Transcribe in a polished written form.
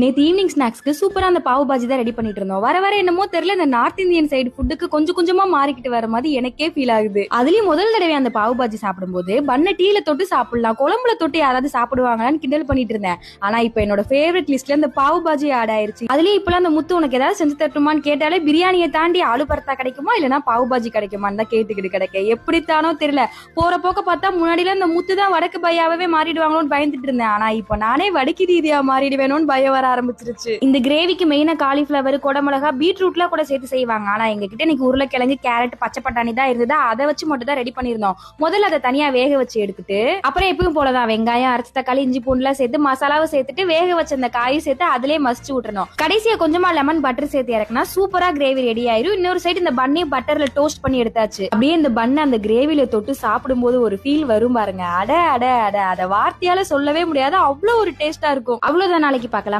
நேத்து ஈவினிங் ஸ்நாக்ஸ்க்கு சூப்பரா அந்த பாவு பாஜி தான் ரெடி பண்ணிட்டு இருந்தோம். வர வர என்னமோ தெரியல, இந்த நார்த் இந்தியன் சைடு ஃபுட்டுக்கு கொஞ்சம் கொஞ்சமா மாறிக்கிட்டு வர மாதிரி எனக்கே ஃபீல் ஆகுது. அதுலயும் முதல் தடவை அந்த பாவு பாஜி சாப்பிடும்போது பண்ண டீல தொட்டு சாப்பிடலாம், குழம்புல தொட்டு யாராவது சாப்பிடுவாங்களான்னு கிண்டல் பண்ணிட்டு இருந்தேன். ஆனா இப்ப என்னோட ஃபேவரட் லிஸ்ட்ல இந்த பாவு பாஜி ஆட் ஆயிருச்சு. அதுலயும் இப்பெல்லாம் அந்த முத்து உனக்கு ஏதாவது செஞ்சு தட்டுமான்னு கேட்டாலே பிரியாணியை தாண்டி ஆலு பரத்தா கிடைக்குமா இல்லனா பாவு பாஜி கிடைக்குமான்னு தான் கேட்டுக்கிட்டு கிடைக்க. எப்படித்தானோ தெரியல, போற போக்க பார்த்தா முன்னாடில இந்த முத்து தான் வடக்கு பையாவே மாறிடுவாங்களோன்னு பயந்துட்டு இருந்தேன். ஆனா இப்ப நானே வடக்கு ரீதியா மாறிடுவேணும்னு பயம் வர ஆரம்பிச்சிருச்சு. இந்த கிரேவிக்கு மெயினா காலிஃபிளவர், கொடமிளகா, பீட்ரூட்லாம் கூட சேர்த்து செய்வாங்க. ஆனா எங்க கிட்ட இன்னைக்கு உருளைக்கிழங்கு, கேரட், பச்சை பட்டாணி தான் இருந்தது. அதை வச்சு மட்டும் தான் ரெடி பண்ணிருந்தோம். முதல்ல அதை தனியா வேக வச்சு எடுத்துட்டு அப்புறம் எப்பவும் போலதான் வெங்காயம், அரைச்ச தக்காளி, இஞ்சி பூண்டுலாம் சேர்த்து மசாலாவை சேர்த்துட்டு வேக வச்ச அந்த காயை சேர்த்து அதிலே மசிச்சு விட்டுறணும். கடைசியா கொஞ்சமா லெமன் பட்டர் சேர்த்து இறக்குனா சூப்பரா கிரேவி ரெடி ஆயிரும். இன்னொரு சைடு இந்த பண்ணையும் பட்டர்ல டோஸ்ட் பண்ணி எடுத்தாச்சு. அப்படியே இந்த பண்ணை அந்த கிரேவில தொட்டு சாப்பிடும் போது ஒரு ஃபீல் வரும் பாருங்க. அட அட அட அத வார்த்தையால சொல்லவே முடியாது, அவ்வளவு ஒரு டேஸ்டா இருக்கும். அவ்வளவுதான், நாளைக்கு பார்க்கலாம்.